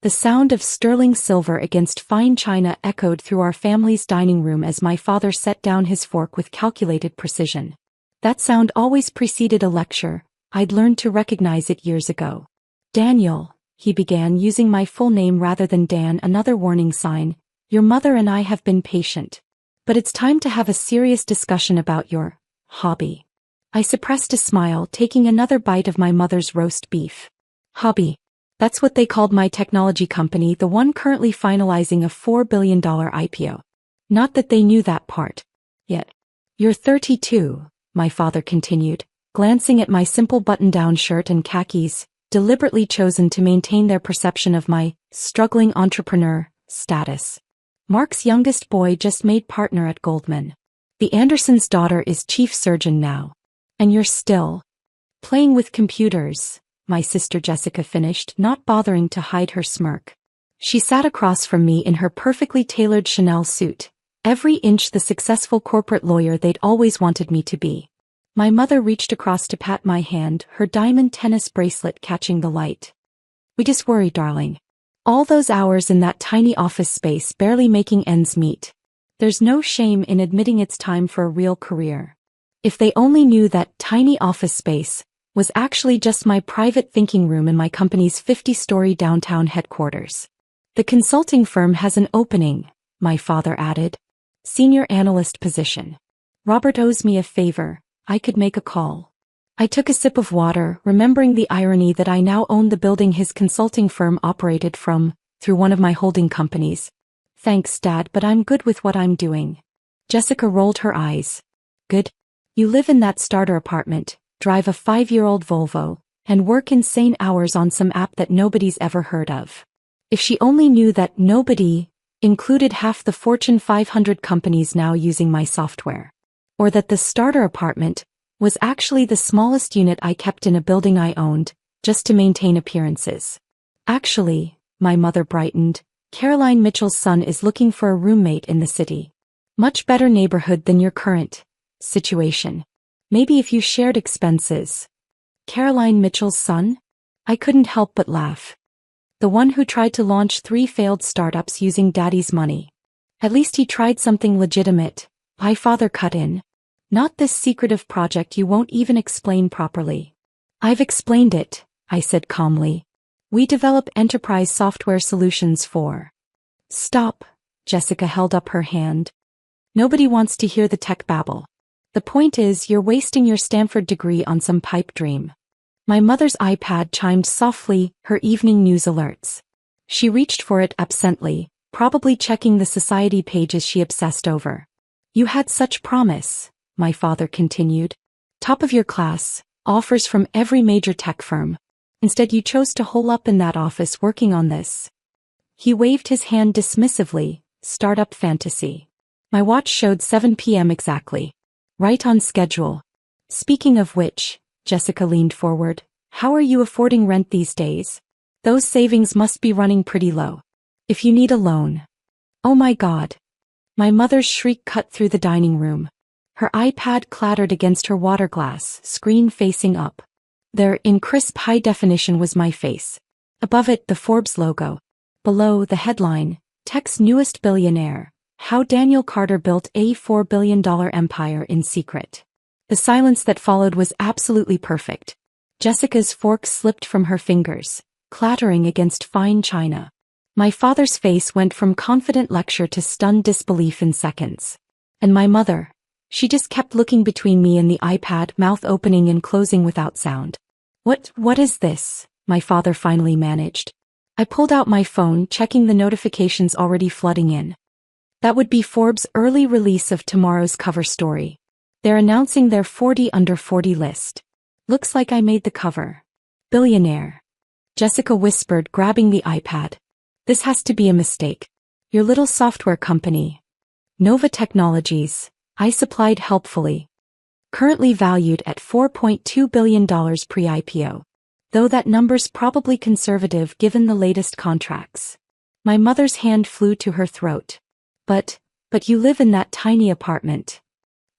The sound of sterling silver against fine china echoed through our family's dining room as my father set down his fork with calculated precision. That sound always preceded a lecture. I'd learned to recognize it years ago. "Daniel," he began, using my full name rather than Dan, another warning sign, "your mother and I have been patient. But it's time to have a serious discussion about your hobby." I suppressed a smile, taking another bite of my mother's roast beef. "Hobby? That's what they called my technology company, the one currently finalizing a $4 billion IPO. Not that they knew that part yet." "You're 32, my father continued, glancing at my simple button-down shirt and khakis, deliberately chosen to maintain their perception of my struggling entrepreneur status. "Mark's youngest boy just made partner at Goldman. The Andersons' daughter is chief surgeon now. And you're still playing with computers," my sister Jessica finished, not bothering to hide her smirk. She sat across from me in her perfectly tailored Chanel suit, every inch the successful corporate lawyer they'd always wanted me to be. My mother reached across to pat my hand, her diamond tennis bracelet catching the light. "We just worry, darling. All those hours in that tiny office space barely making ends meet. There's no shame in admitting it's time for a real career." If they only knew that tiny office space was actually just my private thinking room in my company's 50-story downtown headquarters. "The consulting firm has an opening," my father added. "Senior analyst position. Robert owes me a favor. I could make a call." I took a sip of water, remembering the irony that I now owned the building his consulting firm operated from, through one of my holding companies. "Thanks, Dad, but I'm good with what I'm doing." Jessica rolled her eyes. "Good? You live in that starter apartment, drive a 5-year-old Volvo, and work insane hours on some app that nobody's ever heard of." If she only knew that nobody included half the Fortune 500 companies now using my software. Or that the starter apartment was actually the smallest unit I kept in a building I owned, just to maintain appearances. "Actually," my mother brightened, "Caroline Mitchell's son is looking for a roommate in the city. Much better neighborhood than your current situation. Maybe if you shared expenses." "Caroline Mitchell's son?" I couldn't help but laugh. "The one who tried to launch 3 failed startups using Daddy's money. At least he tried something legitimate," my father cut in. "Not this secretive project you won't even explain properly." "I've explained it," I said calmly. "We develop enterprise software solutions for—" "Stop," Jessica held up her hand. "Nobody wants to hear the tech babble. The point is, you're wasting your Stanford degree on some pipe dream." My mother's iPad chimed softly, her evening news alerts. She reached for it absently, probably checking the society pages she obsessed over. "You had such promise," my father continued. "Top of your class, offers from every major tech firm. Instead you chose to hole up in that office working on this." He waved his hand dismissively. "Startup fantasy." My watch showed 7 p.m. exactly. Right on schedule. "Speaking of which," Jessica leaned forward, "how are you affording rent these days? Those savings must be running pretty low. If you need a loan." "Oh my God." My mother's shriek cut through the dining room. Her iPad clattered against her water glass, screen facing up. There, in crisp high definition, was my face. Above it, the Forbes logo. Below, the headline, "Tech's newest billionaire. How Daniel Carter built a $4 billion empire in secret." The silence that followed was absolutely perfect. Jessica's fork slipped from her fingers, clattering against fine china. My father's face went from confident lecture to stunned disbelief in seconds. And my mother, she just kept looking between me and the iPad, mouth opening and closing without sound. What is this?" my father finally managed. I pulled out my phone, checking the notifications already flooding in. That would be Forbes' early release of tomorrow's cover story. They're announcing their 40 under 40 list. Looks like I made the cover. "Billionaire," Jessica whispered, grabbing the iPad. "This has to be a mistake. Your little software company, Nova Technologies," I supplied helpfully. "Currently valued at $4.2 billion pre-IPO. Though that number's probably conservative given the latest contracts." My mother's hand flew to her throat. But you live in that tiny apartment."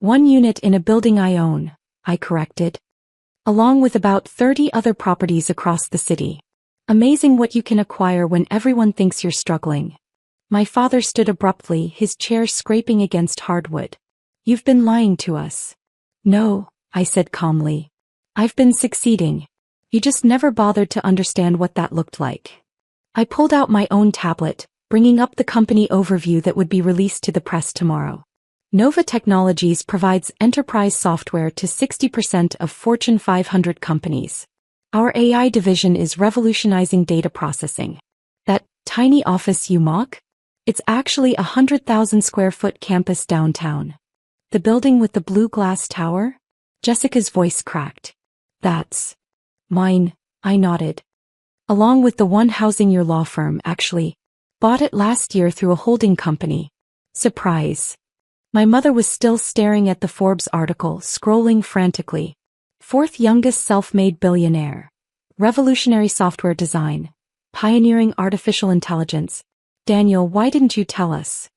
"1 unit in a building I own," I corrected. "Along with about 30 other properties across the city. Amazing what you can acquire when everyone thinks you're struggling. My father stood abruptly, his chair scraping against hardwood. You've been lying to us. No, I said calmly. I've been succeeding. You just never bothered to understand what that looked like. I pulled out my own tablet, bringing up the company overview that would be released to the press tomorrow. Nova Technologies provides enterprise software to 60% of Fortune 500 companies. Our AI division is revolutionizing data processing. That tiny office you mock? It's actually a 100,000 square foot campus downtown. The building with the blue glass tower? Jessica's voice cracked. That's mine, I nodded. Along with the one housing your law firm, actually. Bought it last year through a holding company. Surprise. My mother was still staring at the Forbes article, scrolling frantically. Fourth youngest self-made billionaire. Revolutionary software design. Pioneering artificial intelligence. Daniel, why didn't you tell us?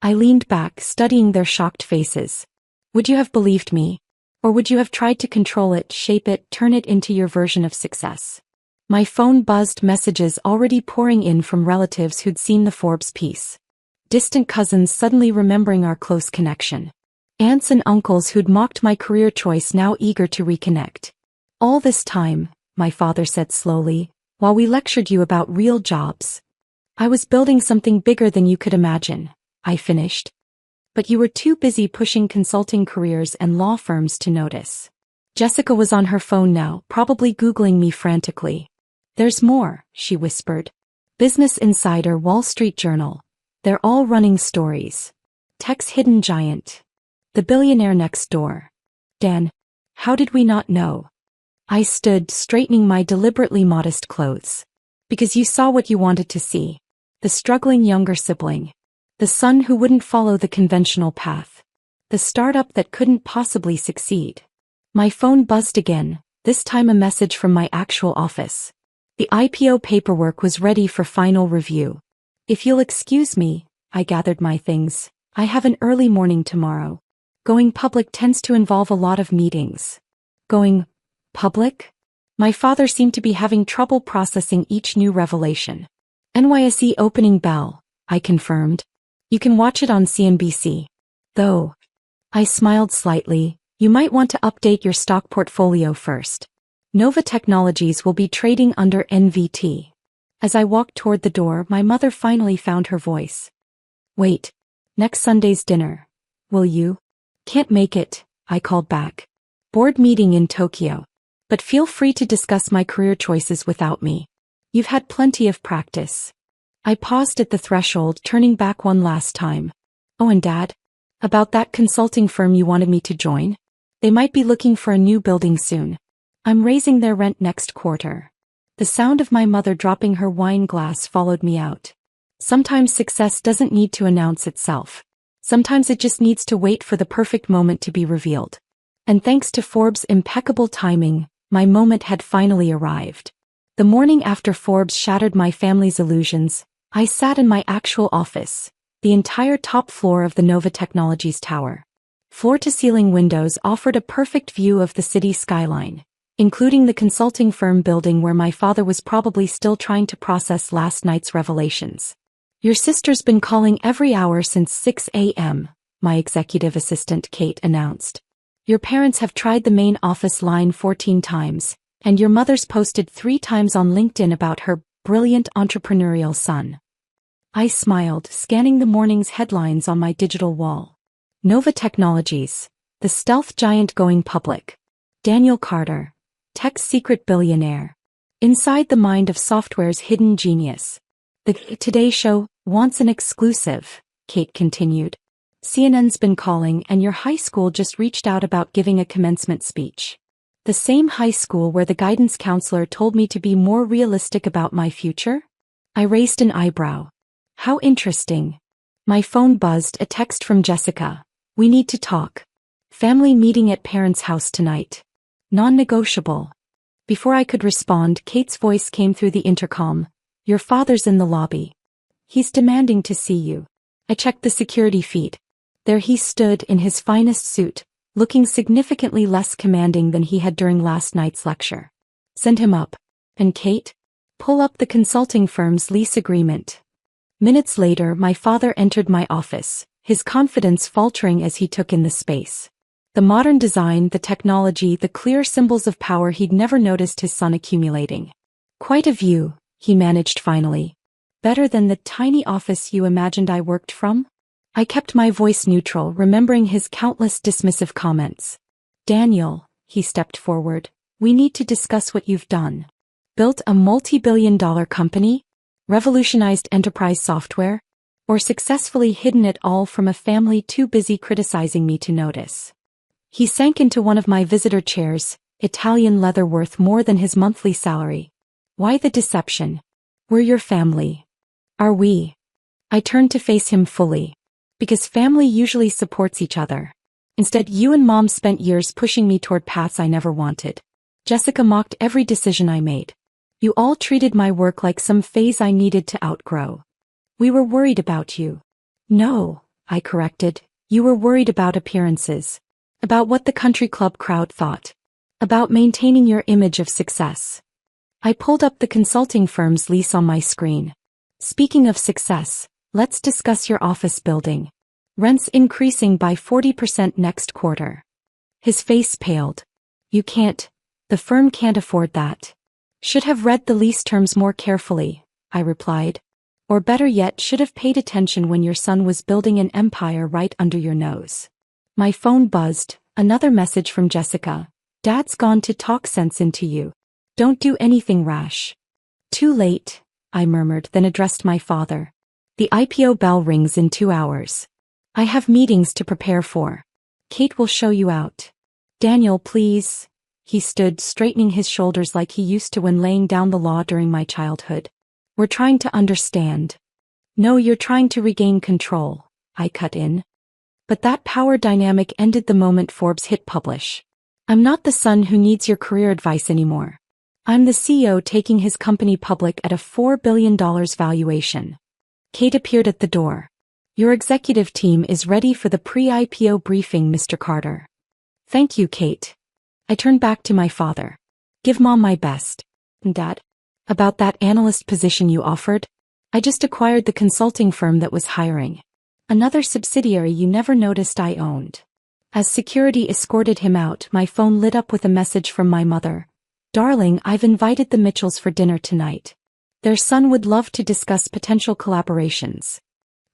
I leaned back, studying their shocked faces. Would you have believed me? Or would you have tried to control it, shape it, turn it into your version of success? My phone buzzed, messages already pouring in from relatives who'd seen the Forbes piece. Distant cousins suddenly remembering our close connection. Aunts and uncles who'd mocked my career choice now eager to reconnect. All this time, my father said slowly, while we lectured you about real jobs. I was building something bigger than you could imagine, I finished. But you were too busy pushing consulting careers and law firms to notice. Jessica was on her phone now, probably Googling me frantically. There's more, she whispered. Business Insider, Wall Street Journal. They're all running stories. Tech's hidden giant. The billionaire next door. Dan, how did we not know? I stood, straightening my deliberately modest clothes. Because you saw what you wanted to see. The struggling younger sibling. The son who wouldn't follow the conventional path. The startup that couldn't possibly succeed. My phone buzzed again, this time a message from my actual office. The IPO paperwork was ready for final review. If you'll excuse me, I gathered my things. I have an early morning tomorrow. Going public tends to involve a lot of meetings. Going public? My father seemed to be having trouble processing each new revelation. NYSE opening bell, I confirmed. You can watch it on CNBC. Though. I smiled slightly, you might want to update your stock portfolio first. Nova Technologies will be trading under NVT. As I walked toward the door, my mother finally found her voice. Wait. Next Sunday's dinner. Will you? Can't make it, I called back. Board meeting in Tokyo. But feel free to discuss my career choices without me. You've had plenty of practice. I paused at the threshold, turning back one last time. Oh, and Dad? About that consulting firm you wanted me to join? They might be looking for a new building soon. I'm raising their rent next quarter. The sound of my mother dropping her wine glass followed me out. Sometimes success doesn't need to announce itself. Sometimes it just needs to wait for the perfect moment to be revealed. And thanks to Forbes' impeccable timing, my moment had finally arrived. The morning after Forbes shattered my family's illusions, I sat in my actual office, the entire top floor of the Nova Technologies tower. Floor-to-ceiling windows offered a perfect view of the city skyline, including the consulting firm building where my father was probably still trying to process last night's revelations. Your sister's been calling every hour since 6 a.m., my executive assistant Kate announced. Your parents have tried the main office line 14 times, and your mother's posted 3 times on LinkedIn about her brilliant entrepreneurial son. I smiled, scanning the morning's headlines on my digital wall. Nova Technologies, the stealth giant going public. Daniel Carter, tech's secret billionaire. Inside the mind of software's hidden genius. The Today Show wants an exclusive, Kate continued. CNN's been calling and your high school just reached out about giving a commencement speech. The same high school where the guidance counselor told me to be more realistic about my future? I raised an eyebrow. How interesting. My phone buzzed, a text from Jessica. We need to talk. Family meeting at parents' house tonight. Non-negotiable. Before I could respond, Kate's voice came through the intercom. Your father's in the lobby. He's demanding to see you. I checked the security feed. There he stood in his finest suit, looking significantly less commanding than he had during last night's lecture. Send him up. And Kate? Pull up the consulting firm's lease agreement. Minutes later, my father entered my office, his confidence faltering as he took in the space. The modern design, the technology, the clear symbols of power he'd never noticed his son accumulating. Quite a view, he managed finally. Better than the tiny office you imagined I worked from? I kept my voice neutral, remembering his countless dismissive comments. Daniel, he stepped forward, we need to discuss what you've done. Built a multi-billion-dollar company? Revolutionized enterprise software? Or successfully hidden it all from a family too busy criticizing me to notice? He sank into one of my visitor chairs, Italian leather worth more than his monthly salary. Why the deception? We're your family. Are we? I turned to face him fully. Because family usually supports each other. Instead, you and Mom spent years pushing me toward paths I never wanted. Jessica mocked every decision I made. You all treated my work like some phase I needed to outgrow. We were worried about you. No, I corrected. You were worried about appearances. About what the country club crowd thought. About maintaining your image of success. I pulled up the consulting firm's lease on my screen. Speaking of success, let's discuss your office building. Rents increasing by 40% next quarter. His face paled. You can't. The firm can't afford that. Should have read the lease terms more carefully, I replied. Or better yet, should have paid attention when your son was building an empire right under your nose. My phone buzzed, another message from Jessica. Dad's gone to talk sense into you. Don't do anything rash. Too late, I murmured, then addressed my father. The IPO bell rings in 2 hours. I have meetings to prepare for. Kate will show you out. Daniel, please. He stood, straightening his shoulders like he used to when laying down the law during my childhood. We're trying to understand. No, you're trying to regain control, I cut in. But that power dynamic ended the moment Forbes hit publish. I'm not the son who needs your career advice anymore. I'm the CEO taking his company public at a $4 billion valuation. Kate appeared at the door. Your executive team is ready for the pre-IPO briefing, Mr. Carter. Thank you, Kate. I turned back to my father. Give Mom my best. Dad? About that analyst position you offered? I just acquired the consulting firm that was hiring. Another subsidiary you never noticed I owned. As security escorted him out, my phone lit up with a message from my mother. Darling, I've invited the Mitchells for dinner tonight. Their son would love to discuss potential collaborations.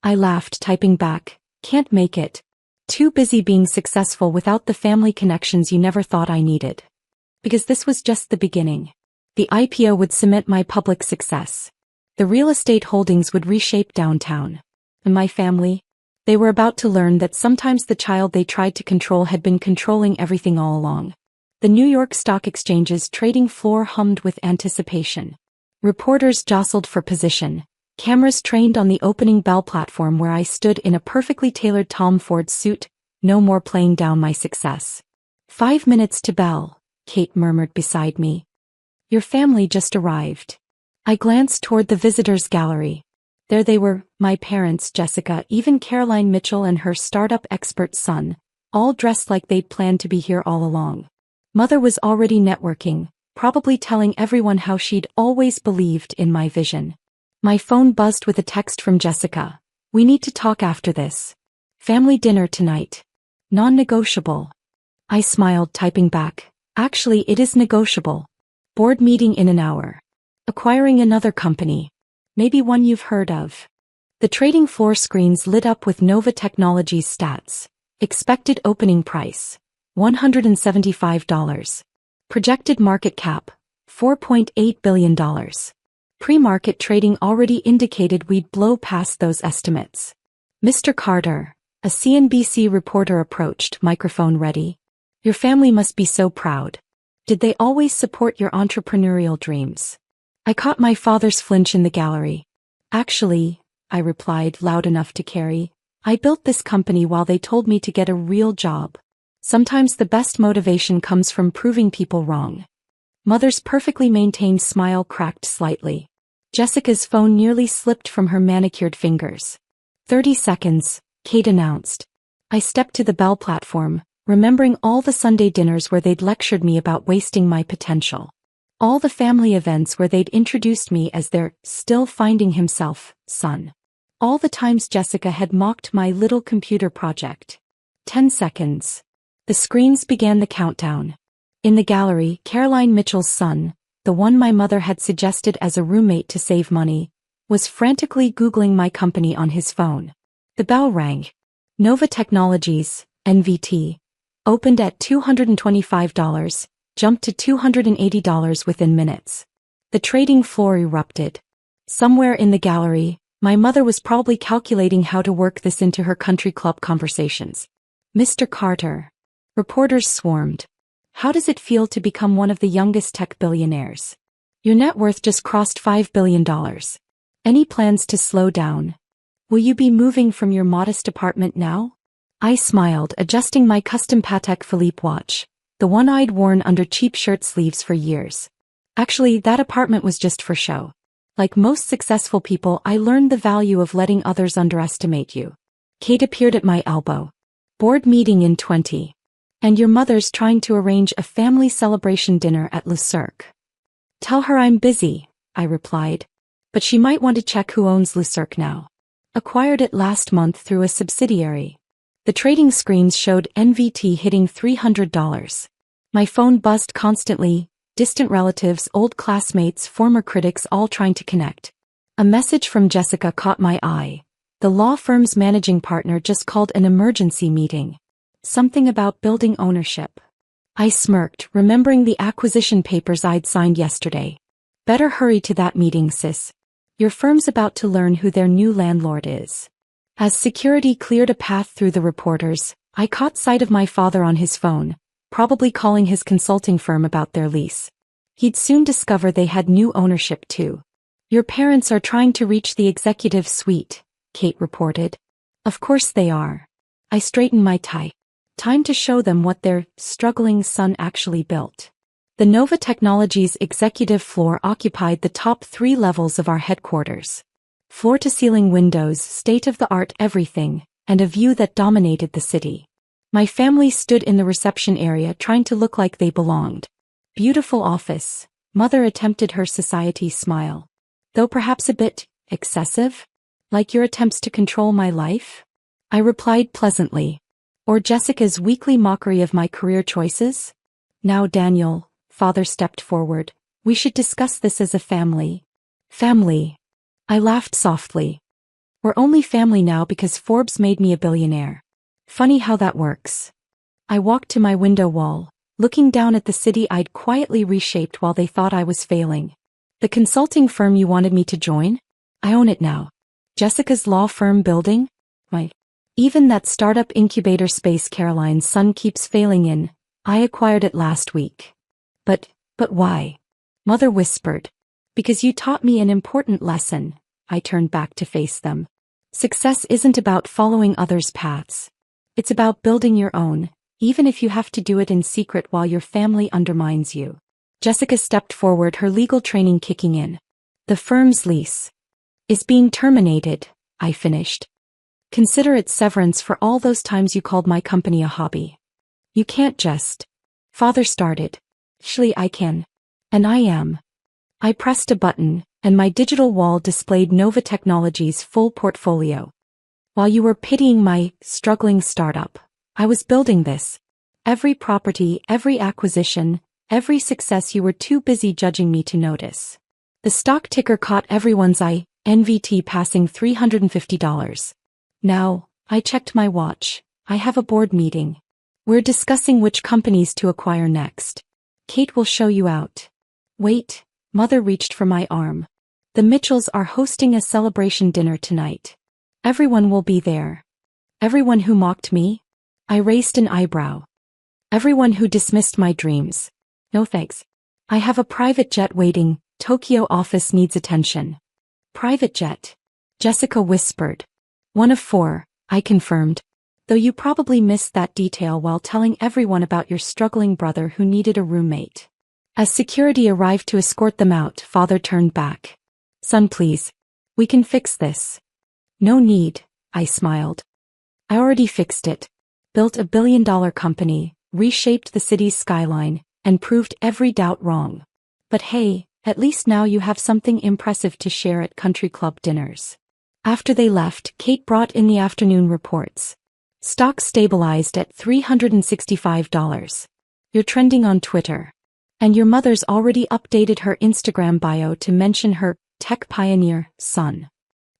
I laughed, typing back, can't make it. Too busy being successful without the family connections you never thought I needed. Because this was just the beginning. The IPO would cement my public success. The real estate holdings would reshape downtown. And my family? They were about to learn that sometimes the child they tried to control had been controlling everything all along. The New York Stock Exchange's trading floor hummed with anticipation. Reporters jostled for position. Cameras trained on the opening bell platform where I stood in a perfectly tailored Tom Ford suit, no more playing down my success. 5 minutes to bell, Kate murmured beside me. Your family just arrived. I glanced toward the visitors' gallery. There they were, my parents, Jessica, even Caroline Mitchell and her startup expert son, all dressed like they'd planned to be here all along. Mother was already networking, probably telling everyone how she'd always believed in my vision. My phone buzzed with a text from Jessica. We need to talk after this. Family dinner tonight. Non-negotiable. I smiled, typing back. Actually, it is negotiable. Board meeting in an hour. Acquiring another company. Maybe one you've heard of. The trading floor screens lit up with Nova Technologies stats. Expected opening price. $175. Projected market cap. $4.8 billion. Pre-market trading already indicated we'd blow past those estimates. Mr. Carter, a CNBC reporter approached, microphone ready. Your family must be so proud. Did they always support your entrepreneurial dreams? I caught my father's flinch in the gallery. Actually, I replied, loud enough to carry, I built this company while they told me to get a real job. Sometimes the best motivation comes from proving people wrong. Mother's perfectly maintained smile cracked slightly. Jessica's phone nearly slipped from her manicured fingers. 30 seconds, Kate announced. I stepped to the bell platform, remembering all the Sunday dinners where they'd lectured me about wasting my potential. All the family events where they'd introduced me as their still finding himself son. All the times Jessica had mocked my little computer project. 10 seconds. The screens began the countdown. In the gallery, Caroline Mitchell's son, the one my mother had suggested as a roommate to save money, was frantically Googling my company on his phone. The bell rang. Nova Technologies, NVT, opened at $225, jumped to $280 within minutes. The trading floor erupted. Somewhere in the gallery, my mother was probably calculating how to work this into her country club conversations. Mr. Carter. Reporters swarmed. How does it feel to become one of the youngest tech billionaires? Your net worth just crossed $5 billion. Any plans to slow down? Will you be moving from your modest apartment now? I smiled, adjusting my custom Patek Philippe watch, the one I'd worn under cheap shirt sleeves for years. Actually, that apartment was just for show. Like most successful people, I learned the value of letting others underestimate you. Kate appeared at my elbow. Board meeting in 20. And your mother's trying to arrange a family celebration dinner at Le Cirque. Tell her I'm busy, I replied. But she might want to check who owns Le Cirque now. Acquired it last month through a subsidiary. The trading screens showed NVT hitting $300. My phone buzzed constantly, distant relatives, old classmates, former critics all trying to connect. A message from Jessica caught my eye. The law firm's managing partner just called an emergency meeting. Something about building ownership. I smirked, remembering the acquisition papers I'd signed yesterday. Better hurry to that meeting, sis. Your firm's about to learn who their new landlord is. As security cleared a path through the reporters, I caught sight of my father on his phone, probably calling his consulting firm about their lease. He'd soon discover they had new ownership too. Your parents are trying to reach the executive suite, Kate reported. Of course they are. I straightened my tie. Time to show them what their struggling son actually built. The Nova Technologies executive floor occupied the top 3 levels of our headquarters. Floor-to-ceiling windows, state-of-the-art everything, and a view that dominated the city. My family stood in the reception area trying to look like they belonged. Beautiful office. Mother attempted her society smile. Though perhaps a bit excessive? Like your attempts to control my life? I replied pleasantly. Or Jessica's weekly mockery of my career choices? Now Daniel, father stepped forward, we should discuss this as a family. Family. I laughed softly. We're only family now because Forbes made me a billionaire. Funny how that works. I walked to my window wall, looking down at the city I'd quietly reshaped while they thought I was failing. The consulting firm you wanted me to join? I own it now. Jessica's law firm building? Even that startup incubator space Caroline's son keeps failing in, I acquired it last week. But why? Mother whispered. Because you taught me an important lesson. I turned back to face them. Success isn't about following others' paths. It's about building your own, even if you have to do it in secret while your family undermines you. Jessica stepped forward, her legal training kicking in. The firm's lease is being terminated, I finished. Consider it severance for all those times you called my company a hobby. You can't just. Father started. Actually, I can. And I am. I pressed a button, and my digital wall displayed Nova Technologies' full portfolio. While you were pitying my struggling startup, I was building this. Every property, every acquisition, every success you were too busy judging me to notice. The stock ticker caught everyone's eye, NVT passing $350. Now, I checked my watch. I have a board meeting. We're discussing which companies to acquire next. Kate will show you out. Wait, Mother reached for my arm. The Mitchells are hosting a celebration dinner tonight. Everyone will be there. Everyone who mocked me? I raised an eyebrow. Everyone who dismissed my dreams. No thanks. I have a private jet waiting. Tokyo office needs attention. Private jet? Jessica whispered. 1 of 4, I confirmed. Though you probably missed that detail while telling everyone about your struggling brother who needed a roommate. As security arrived to escort them out, Father turned back. Son, please. We can fix this. No need, I smiled. I already fixed it. Built a billion-dollar company, reshaped the city's skyline, and proved every doubt wrong. But hey, at least now you have something impressive to share at country club dinners. After they left, Kate brought in the afternoon reports. Stock stabilized at $365. You're trending on Twitter. And your mother's already updated her Instagram bio to mention her tech pioneer son.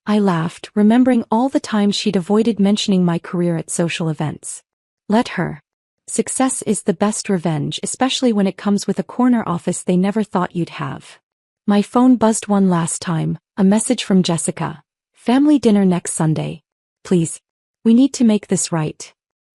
I laughed, remembering all the times she'd avoided mentioning my career at social events. Let her. Success is the best revenge, especially when it comes with a corner office they never thought you'd have. My phone buzzed one last time, a message from Jessica. Family dinner next Sunday. Please. We need to make this right.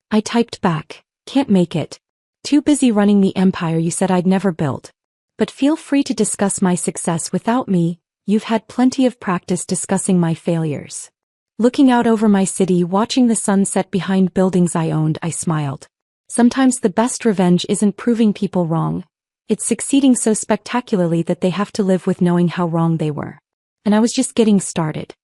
I typed back, can't make it. Too busy running the empire you said I'd never build. But feel free to discuss my success without me, you've had plenty of practice discussing my failures. Looking out over my city, watching the sun set behind buildings I owned, I smiled. Sometimes the best revenge isn't proving people wrong. It's succeeding so spectacularly that they have to live with knowing how wrong they were. And I was just getting started.